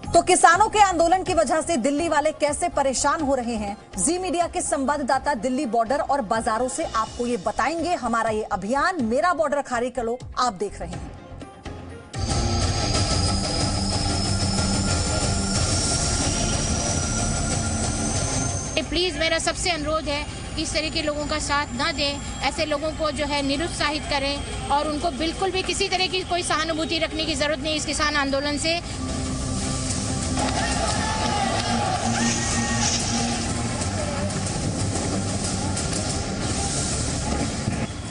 तो किसानों के आंदोलन की वजह से दिल्ली वाले कैसे परेशान हो रहे हैं, जी मीडिया के संवाददाता दिल्ली बॉर्डर और बाजारों से आपको ये बताएंगे। हमारा ये अभियान मेरा बॉर्डर खाली करो आप देख रहे हैं। प्लीज मेरा सबसे अनुरोध है कि इस तरह के लोगों का साथ ना दें, ऐसे लोगों को जो है निरुत्साहित करें और उनको बिल्कुल भी किसी तरह की कोई सहानुभूति रखने की जरूरत नहीं इस किसान आंदोलन से।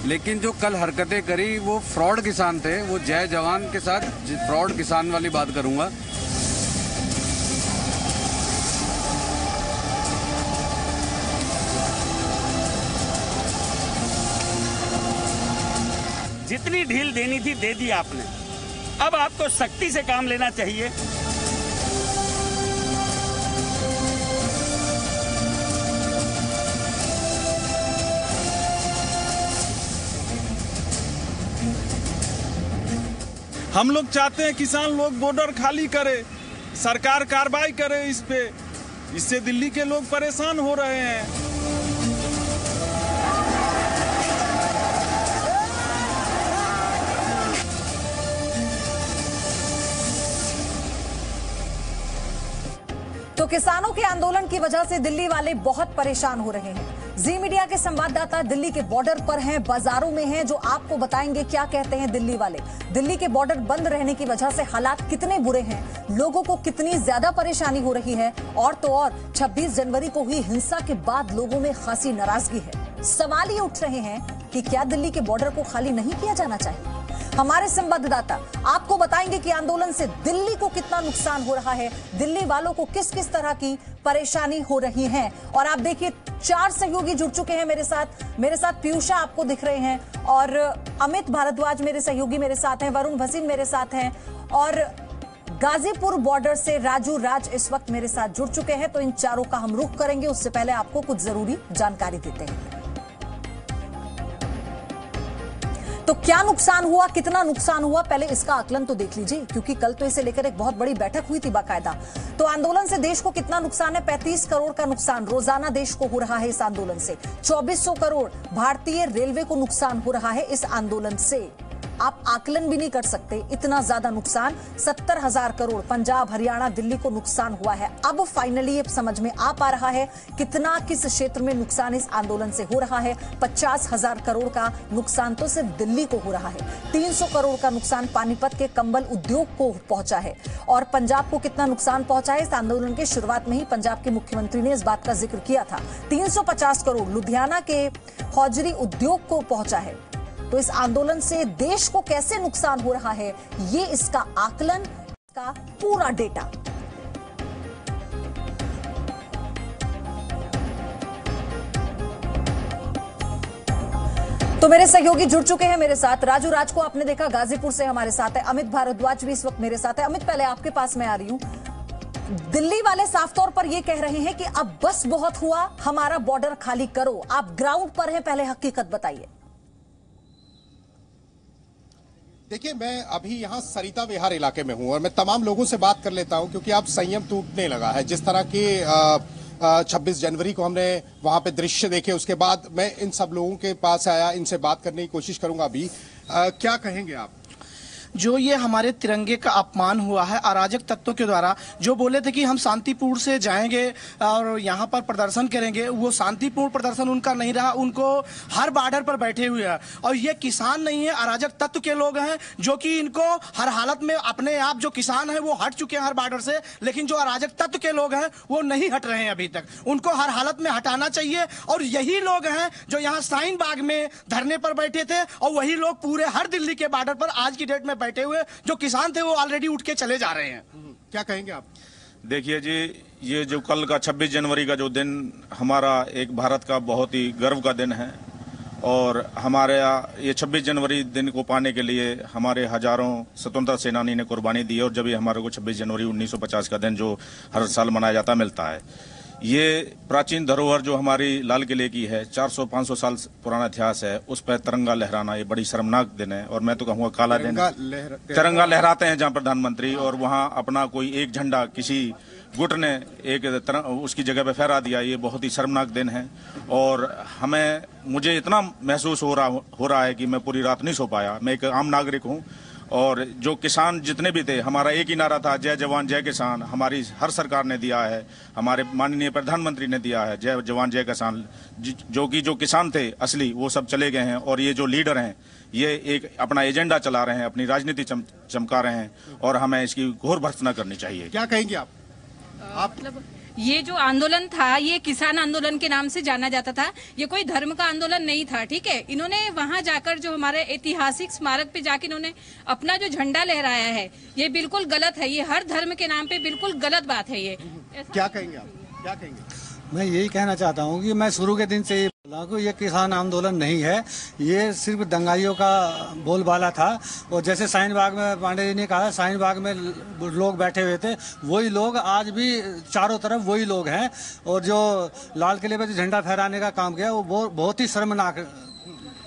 लेकिन जो कल हरकतें करी वो फ्रॉड किसान थे, वो जय जवान के साथ फ्रॉड किसान वाली बात करूंगा। जितनी ढील देनी थी दे दी आपने, अब आपको सख्ती से काम लेना चाहिए। हम लोग चाहते हैं किसान लोग बॉर्डर खाली करे, सरकार कार्रवाई करे इस पे, इससे दिल्ली के लोग परेशान हो रहे हैं। तो किसानों के आंदोलन की वजह से दिल्ली वाले बहुत परेशान हो रहे हैं। जी मीडिया के संवाददाता दिल्ली के बॉर्डर पर हैं, बाजारों में हैं, जो आपको बताएंगे क्या कहते हैं दिल्ली वाले। दिल्ली के बॉर्डर बंद रहने की वजह से हालात कितने बुरे हैं, लोगों को कितनी ज्यादा परेशानी हो रही है, और तो और 26 जनवरी को हुई हिंसा के बाद लोगों में खासी नाराजगी है। सवाल ये उठ रहे हैं कि क्या दिल्ली के बॉर्डर को खाली नहीं किया जाना चाहिए। हमारे संवाददाता आपको बताएंगे कि आंदोलन से दिल्ली को कितना नुकसान हो रहा है, दिल्ली वालों को किस किस तरह की परेशानी हो रही है। और आप देखिए 4 सहयोगी जुड़ चुके हैं मेरे साथ पीयूषा आपको दिख रहे हैं, और अमित भारद्वाज मेरे सहयोगी मेरे साथ हैं, वरुण भसीन मेरे साथ हैं, और गाजीपुर बॉर्डर से राजू राज इस वक्त मेरे साथ जुड़ चुके हैं। तो इन चारों का हम रुख करेंगे, उससे पहले आपको कुछ जरूरी जानकारी देते हैं। तो क्या नुकसान हुआ, कितना नुकसान हुआ, पहले इसका आकलन तो देख लीजिए, क्योंकि कल तो इसे लेकर एक बहुत बड़ी बैठक हुई थी बाकायदा। तो आंदोलन से देश को कितना नुकसान है, 35 करोड़ का नुकसान रोजाना देश को हो रहा है इस आंदोलन से। 2400 करोड़ भारतीय रेलवे को नुकसान हो रहा है इस आंदोलन से। आप आकलन भी नहीं कर सकते, इतना ज्यादा नुकसान। 70,000 करोड़ पंजाब हरियाणा दिल्ली को नुकसान हुआ है। अब फाइनली ये समझ में आ पा रहा है कितना किस क्षेत्र में नुकसान इस आंदोलन से हो रहा है। 50,000 करोड़ का नुकसान तो सिर्फ दिल्ली को हो रहा है। 300 करोड़ का नुकसान पानीपत के कंबल उद्योग को पहुंचा है। और पंजाब को कितना नुकसान पहुंचा है, इस आंदोलन के शुरुआत में ही पंजाब के मुख्यमंत्री ने इस बात का जिक्र किया था। 350 करोड़ लुधियाना के हौजरी उद्योग को पहुंचा है। तो इस आंदोलन से देश को कैसे नुकसान हो रहा है, ये इसका आकलन, का पूरा डेटा। तो मेरे सहयोगी जुड़ चुके हैं मेरे साथ। राजू राज को आपने देखा, गाजीपुर से हमारे साथ है। अमित भारद्वाज भी इस वक्त मेरे साथ है। अमित, पहले आपके पास मैं आ रही हूं। दिल्ली वाले साफ तौर पर यह कह रहे हैं कि अब बस बहुत हुआ, हमारा बॉर्डर खाली करो। आप ग्राउंड पर हैं, पहले हकीकत बताइए। देखिए, मैं अभी यहाँ सरिता विहार इलाके में हूँ और मैं तमाम लोगों से बात कर लेता हूँ, क्योंकि अब संयम टूटने लगा है। जिस तरह के 26 जनवरी को हमने वहां पे दृश्य देखे, उसके बाद मैं इन सब लोगों के पास आया, इनसे बात करने की कोशिश करूंगा। अभी क्या कहेंगे आप? जो ये हमारे तिरंगे का अपमान हुआ है अराजक तत्वों के द्वारा, जो बोले थे कि हम शांतिपूर्ण से जाएंगे और यहाँ पर प्रदर्शन करेंगे, वो शांतिपूर्ण प्रदर्शन उनका नहीं रहा। उनको हर बॉर्डर पर बैठे हुए हैं, और ये किसान नहीं है, अराजक तत्व के लोग हैं, जो कि इनको हर हालत में अपने आप, जो किसान है वो हट चुके हैं हर बॉर्डर से, लेकिन जो अराजक तत्व के लोग हैं वो नहीं हट रहे हैं अभी तक। उनको हर हालत में हटाना चाहिए। और यही लोग हैं जो यहाँ शाहीन बाग में धरने पर बैठे थे, और वही लोग पूरे हर दिल्ली के बॉर्डर पर आज की डेट में बैठे हुए जो किसान थे वो ऑलरेडी उठ के चले जा रहे हैं। क्या कहेंगे आप? देखिए जी, ये जो कल का 26 जनवरी का जो दिन हमारा एक भारत का बहुत ही गर्व का दिन है, और हमारे ये 26 जनवरी दिन को पाने के लिए हमारे हजारों स्वतंत्रता सेनानी ने कुर्बानी दी, और जब ये हमारे को 26 जनवरी 1950 का दिन जो हर साल मनाया जाता मिलता है। ये प्राचीन धरोहर जो हमारी लाल किले की है, 400-500 साल पुराना इतिहास है, उस पर तिरंगा लहराना ये बड़ी शर्मनाक दिन है। और मैं तो कहूँगा काला दिन। तिरंगा लहराते हैं जहाँ प्रधानमंत्री, और वहाँ अपना कोई एक झंडा किसी गुट ने उसकी जगह पे फहरा दिया, ये बहुत ही शर्मनाक दिन है। और मुझे इतना महसूस हो रहा है कि मैं पूरी रात नहीं सो पाया। मैं एक आम नागरिक हूँ, और जो किसान जितने भी थे, हमारा एक ही नारा था, जय जवान जय किसान। हमारी हर सरकार ने दिया है, हमारे माननीय प्रधानमंत्री ने दिया है, जय जवान जय किसान। जो किसान थे असली, वो सब चले गए हैं। और ये जो लीडर हैं, ये एक अपना एजेंडा चला रहे हैं, अपनी राजनीति चमका रहे हैं, और हमें इसकी घोर भर्त्सना करनी चाहिए। क्या कहेंगे आप? मतलब ये जो आंदोलन था, ये किसान आंदोलन के नाम से जाना जाता था। ये कोई धर्म का आंदोलन नहीं था, ठीक है। इन्होंने वहां जाकर जो हमारे ऐतिहासिक स्मारक पे जाकर इन्होंने अपना जो झंडा लहराया है, ये बिल्कुल गलत है। ये हर धर्म के नाम पे बिल्कुल गलत बात है। ये क्या कहेंगे आप? क्या कहेंगे? मैं यही कहना चाहता हूँ कि मैं शुरू के दिन से ये बोला कि ये किसान आंदोलन नहीं है, ये सिर्फ दंगाइयों का बोलबाला था। और जैसे शाहीन बाग में पांडे जी ने कहा, शाहीन बाग में लोग बैठे हुए थे, वही लोग आज भी चारों तरफ वही लोग हैं। और जो लाल किले पर जो झंडा फहराने का काम किया, वो बहुत ही शर्मनाक।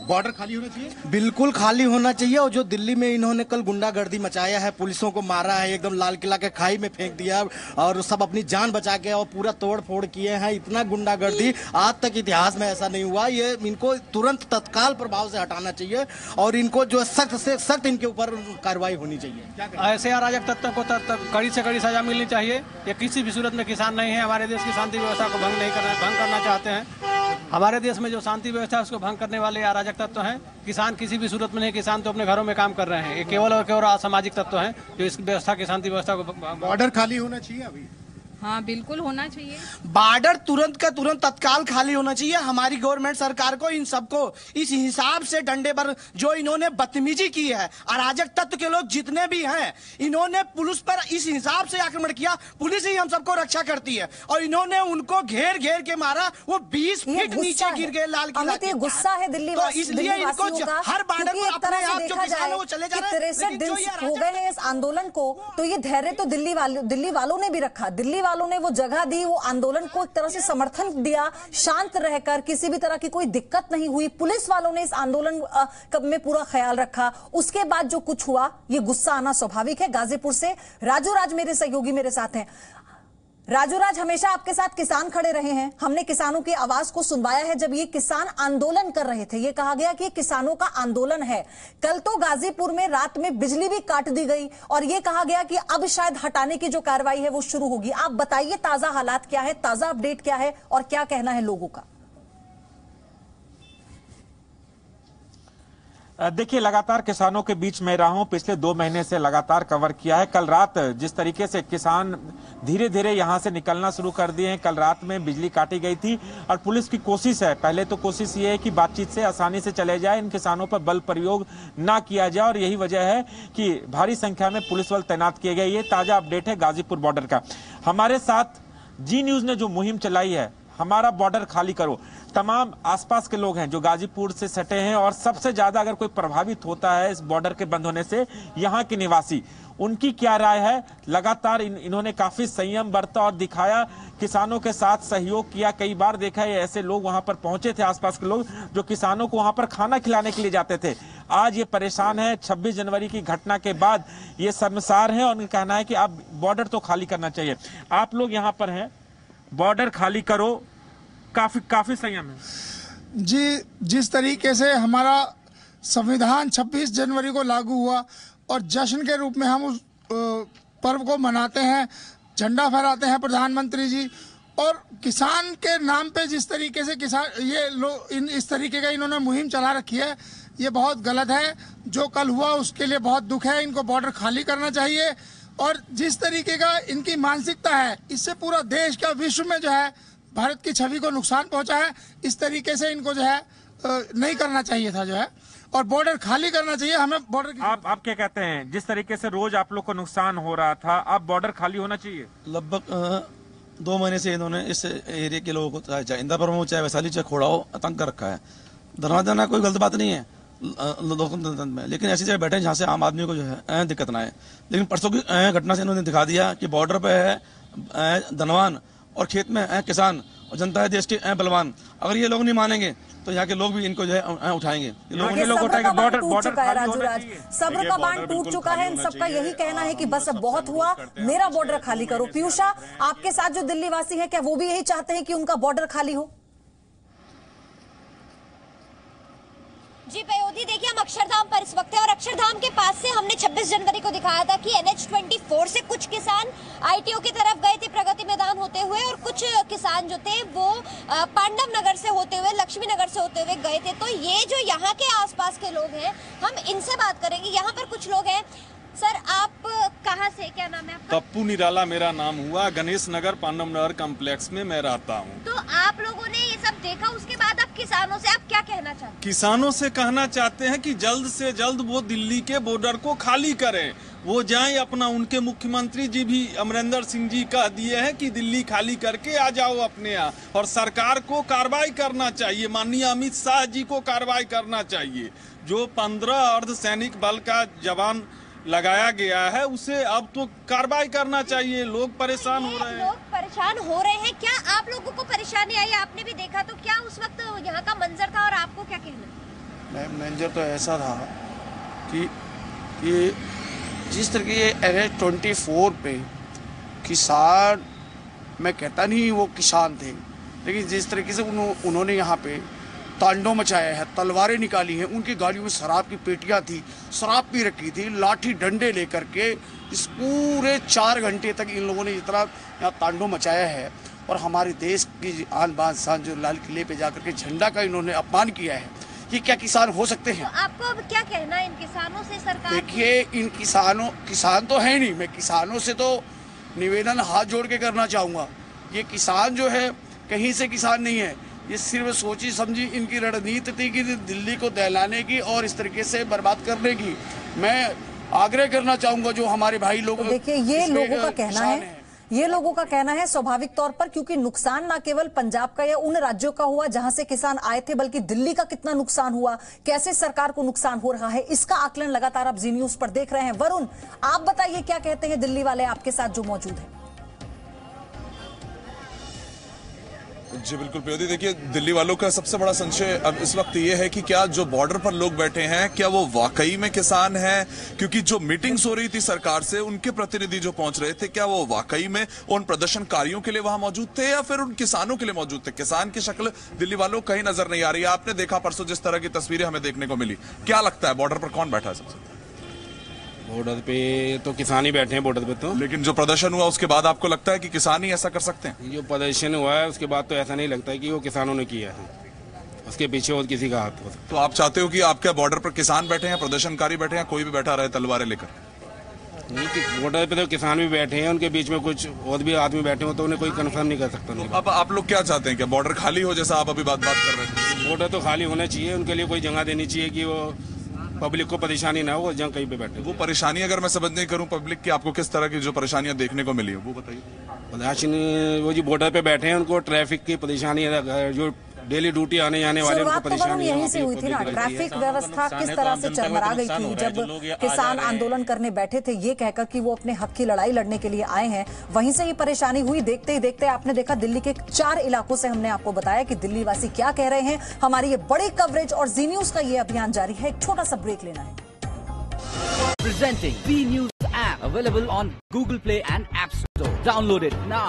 बॉर्डर खाली होना चाहिए, बिल्कुल खाली होना चाहिए। और जो दिल्ली में इन्होंने कल गुंडागर्दी मचाया है, पुलिसों को मारा है, एकदम लाल किला के खाई में फेंक दिया, और सब अपनी जान बचा के और पूरा तोड़ फोड़ किए हैं। इतना गुंडागर्दी आज तक इतिहास में ऐसा नहीं हुआ। ये इनको तुरंत तत्काल प्रभाव से हटाना चाहिए, और इनको जो सख्त से सख्त इनके ऊपर कार्रवाई होनी चाहिए। ऐसे अराजक तत्वों को कड़ी से कड़ी सजा मिलनी चाहिए। ये किसी भी सूरत में किसान नहीं है, हमारे देश की शांति व्यवस्था को भंग करना चाहते हैं। हमारे देश में जो शांति व्यवस्था है उसको भंग करने वाले अराजक तत्व हैं। किसान किसी भी सूरत में नहीं, किसान तो अपने घरों में काम कर रहे हैं। ये केवल और केवल असामाजिक तत्व हैं जो इस व्यवस्था की शांति व्यवस्था को। बॉर्डर खाली होना चाहिए अभी। हाँ, बिल्कुल होना चाहिए। बॉर्डर तुरंत का तुरंत तत्काल खाली होना चाहिए। हमारी गवर्नमेंट सरकार को इन सबको इस हिसाब से डंडे पर जो इन्होंने बदतमीजी की है, अराजक तत्व के लोग जितने भी हैं, इन्होंने पुलिस पर इस हिसाब से आक्रमण किया। पुलिस ही हम सबको रक्षा करती है, और इन्होंने उनको घेर घेर के मारा। वो 20 फीट नीचे गिर गए लाल किला के। गुस्सा है दिल्ली तो इसलिए इनको हर बॉर्डर पर अपने आप जो किसान है वो चले जा रहे हैं। 63 दिन हो गए हैं इस आंदोलन को, तो ये धैर्य तो दिल्ली वालों ने भी रखा। दिल्ली वालों ने वो जगह दी, वो आंदोलन को एक तरह से समर्थन दिया, शांत रहकर, किसी भी तरह की कोई दिक्कत नहीं हुई। पुलिस वालों ने इस आंदोलन में पूरा ख्याल रखा। उसके बाद जो कुछ हुआ, ये गुस्सा आना स्वाभाविक है। गाजीपुर से राजू राज मेरे सहयोगी मेरे साथ हैं। राजू राज, हमेशा आपके साथ किसान खड़े रहे हैं, हमने किसानों की आवाज को सुनवाया है। जब ये किसान आंदोलन कर रहे थे, ये कहा गया कि किसानों का आंदोलन है। कल तो गाजीपुर में रात में बिजली भी काट दी गई, और ये कहा गया कि अब शायद हटाने की जो कार्रवाई है वो शुरू होगी। आप बताइए ताजा हालात क्या है, ताजा अपडेट क्या है, और क्या कहना है लोगों का? देखिए, लगातार किसानों के बीच में रहा हूं, पिछले 2 महीने से लगातार कवर किया है। कल रात जिस तरीके से किसान धीरे धीरे यहां से निकलना शुरू कर दिए हैं, कल रात में बिजली काटी गई थी, और पुलिस की कोशिश है, पहले तो कोशिश ये है कि बातचीत से आसानी से चले जाए, इन किसानों पर बल प्रयोग ना किया जाए, और यही वजह है कि भारी संख्या में पुलिस बल तैनात किए गए। ये ताजा अपडेट है गाजीपुर बॉर्डर का। हमारे साथ जी न्यूज ने जो मुहिम चलाई है, हमारा बॉर्डर खाली करो, तमाम आसपास के लोग हैं जो गाजीपुर से सटे हैं, और सबसे ज्यादा अगर कोई प्रभावित होता है इस बॉर्डर के बंद होने से, यहाँ के निवासी। उनकी क्या राय है? लगातार इन्होंने काफी संयम बरता और दिखाया, किसानों के साथ सहयोग किया। कई बार देखा है ऐसे लोग वहां पर पहुंचे थे, आसपास के लोग जो किसानों को वहां पर खाना खिलाने के लिए जाते थे। आज ये परेशान है। 26 जनवरी की घटना के बाद ये शर्मसार है, और उनका कहना है कि अब बॉर्डर तो खाली करना चाहिए। आप लोग यहाँ पर हैं, बॉर्डर खाली करो, काफी संयम है जी। जिस तरीके से हमारा संविधान 26 जनवरी को लागू हुआ, और जश्न के रूप में हम उस पर्व को मनाते हैं, झंडा फहराते हैं प्रधानमंत्री जी, और किसान के नाम पे जिस तरीके से किसान ये लोग इस तरीके का इन्होंने मुहिम चला रखी है, ये बहुत गलत है। जो कल हुआ उसके लिए बहुत दुख है। इनको बॉर्डर खाली करना चाहिए। और जिस तरीके का इनकी मानसिकता है, इससे पूरा देश का विश्व में जो है भारत की छवि को नुकसान पहुंचा है। इस तरीके से इनको जो है नहीं करना चाहिए था जो है, और बॉर्डर खाली करना चाहिए। हमें बॉर्डर आप क्या कहते हैं? जिस तरीके से रोज आप लोग को नुकसान हो रहा था, अब बॉर्डर खाली होना चाहिए। लगभग 2 महीने से इन्होंने इस एरिया के लोगों को चाहे इंदापुर हो, चाहे वैशाली, चाहे खोड़ाओ, आतंक कर रखा है। धरना देना कोई गलत बात नहीं है लोकतंत्र में, लेकिन ऐसी जगह बैठे जहाँ से आम आदमी को जो है दिक्कत ना आए। लेकिन परसों की घटना से इन्होंने दिखा दिया कि बॉर्डर पे है धनवान, और खेत में हैं किसान और जनता है देश के हैं बलवान। अगर ये लोग नहीं मानेंगे तो यहाँ के लोग भी इनको जो है उठाएंगे। सब्र का बांध टूट चुका है राजूराज, सब्र का बांध टूट चुका है। इन सबका यही कहना है कि बस अब बहुत हुआ, मेरा बॉर्डर खाली करो। पीयूषा, आपके साथ जो दिल्ली वासी हैं, क्या वो भी यही चाहते हैं कि उनका बॉर्डर खाली हो? जी पयोधी, देखिए हम अक्षरधाम पर इस वक्त है और अक्षरधाम के पास से हमने 26 जनवरी को दिखाया था कि NH24 से कुछ किसान ITO की तरफ गए थे प्रगति मैदान होते हुए, और कुछ किसान जो थे वो पांडव नगर से होते हुए, लक्ष्मी नगर से होते हुए गए थे। तो ये जो यहाँ के आसपास के लोग हैं, हम इनसे बात करेंगे। यहाँ पर कुछ लोग हैं। सर, आप कहाँ से, क्या नाम है आपका? पप्पू निराला मेरा नाम हुआ, गणेश नगर पांडव नगर कॉम्प्लेक्स में मैं रहता हूँ। तो आप लोगों ने ये सब देखा, उसके बाद आप किसानों से आप क्या कहना चाहते हैं? किसानों से कहना चाहते हैं कि जल्द से जल्द वो दिल्ली के बॉर्डर को खाली करें, वो जाएं अपना। उनके मुख्यमंत्री जी भी अमरिंदर सिंह जी कह दिए हैं कि दिल्ली खाली करके आ जाओ अपने यहाँ, और सरकार को कार्रवाई करना चाहिए, माननीय अमित शाह जी को कार्रवाई करना चाहिए। जो 15 अर्धसैनिक बल का जवान लगाया गया है उसे अब तो कार्रवाई करना चाहिए। लोग परेशान हो रहे हैं। लोग परेशान हो रहे हैं। क्या आप लोगों को परेशानी आई? आपने भी देखा, तो क्या उस वक्त यहाँ का मंजर था और आपको क्या कहना? मंजर तो ऐसा था कि ये जिस तरह के NH24 पे किसान, मैं कहता नहीं वो किसान थे, लेकिन जिस तरीके से उन्होंने यहाँ पे तांडव मचाया है, तलवारें निकाली हैं, उनकी गाड़ियों में शराब की पेटियां थी, शराब पी रखी थी, लाठी डंडे लेकर के इस पूरे 4 घंटे तक इन लोगों ने इतना यहाँ तांडव मचाया है। और हमारे देश की आन बान शान जो लाल किले पे जाकर के झंडा का इन्होंने अपमान किया है, ये क्या किसान हो सकते हैं? तो आपको अब क्या कहना है इन किसानों से? सरकार, देखिए, इन किसान तो है नहीं, मैं किसानों से तो निवेदन हाथ जोड़ के करना चाहूँगा। ये किसान जो है कहीं से किसान नहीं है, ये सिर्फ सोची समझी इनकी रणनीति थी कि दिल्ली को दहलाने की और इस तरीके से बर्बाद करने की। मैं आग्रह करना चाहूंगा जो हमारे भाई लोग, देखिए ये लोगों का कहना है, ये लोगों का कहना है स्वाभाविक तौर पर, क्योंकि नुकसान न केवल पंजाब का या उन राज्यों का हुआ जहां से किसान आए थे, बल्कि दिल्ली का कितना नुकसान हुआ, कैसे सरकार को नुकसान हो रहा है, इसका आकलन लगातार आप जी न्यूज पर देख रहे हैं। वरुण, आप बताइए क्या कहते हैं दिल्ली वाले आपके साथ जो मौजूद है? जी बिल्कुल प्रियोदी, देखिए दिल्ली वालों का सबसे बड़ा संशय अब इस वक्त ये है कि क्या जो बॉर्डर पर लोग बैठे हैं क्या वो वाकई में किसान हैं, क्योंकि जो मीटिंग्स हो रही थी सरकार से, उनके प्रतिनिधि जो पहुंच रहे थे, क्या वो वाकई में उन प्रदर्शनकारियों के लिए वहां मौजूद थे या फिर उन किसानों के लिए मौजूद थे? किसान की शक्ल दिल्ली वालों कहीं नजर नहीं आ रही है। आपने देखा परसों जिस तरह की तस्वीरें हमें देखने को मिली, क्या लगता है बॉर्डर पर कौन बैठा है सबसे? बॉर्डर पे तो किसान ही बैठे हैं बॉर्डर पे तो। लेकिन जो प्रदर्शन हुआ उसके बाद आपको लगता है कि किसान ही ऐसा कर सकते हैं? जो प्रदर्शन हुआ है उसके बाद तो ऐसा नहीं लगता है कि वो किसानों ने किया है, उसके पीछे और किसी का हाथ हो। तो आप चाहते हो कि आपके बॉर्डर पर किसान बैठे हैं, प्रदर्शनकारी बैठे हैं, कोई भी बैठा रहे तलवारें लेकर? नहीं, बॉर्डर पे तो किसान भी बैठे हैं, उनके बीच में कुछ और भी आदमी बैठे हो तो उन्हें कोई कंफर्म नहीं कर सकता। तो अब आप लोग क्या चाहते हैं, क्या बॉर्डर खाली हो जैसा आप अभी बात कर रहे थे? बॉर्डर तो खाली होना चाहिए, उनके लिए कोई जगह देनी चाहिए कि वो पब्लिक को परेशानी ना हो, जहाँ कहीं पे बैठे। वो परेशानी अगर मैं समझ नहीं करूं पब्लिक की, आपको किस तरह की जो परेशानियां देखने को मिली है वो बताइए। परेशानी वो जी बॉर्डर पे बैठे हैं, उनको ट्रैफिक की परेशानी है, जो डेली ड्यूटी आने जाने वाले उनको परेशानी यहीं से हुई थी ना। ट्रैफिक व्यवस्था किस तरह से चरमरा गई थी जब किसान आंदोलन करने बैठे थे ये कहकर कि वो अपने हक की लड़ाई लड़ने के लिए आए हैं, वहीं से ये परेशानी हुई। देखते ही देखते आपने देखा दिल्ली के 4 इलाकों से हमने आपको बताया कि दिल्ली वासी क्या कह रहे हैं। हमारी ये बड़ी कवरेज और जी न्यूज का ये अभियान जारी है। एक छोटा सा ब्रेक लेना है। Presenting B News app available on Google Play and App Store. Download it now.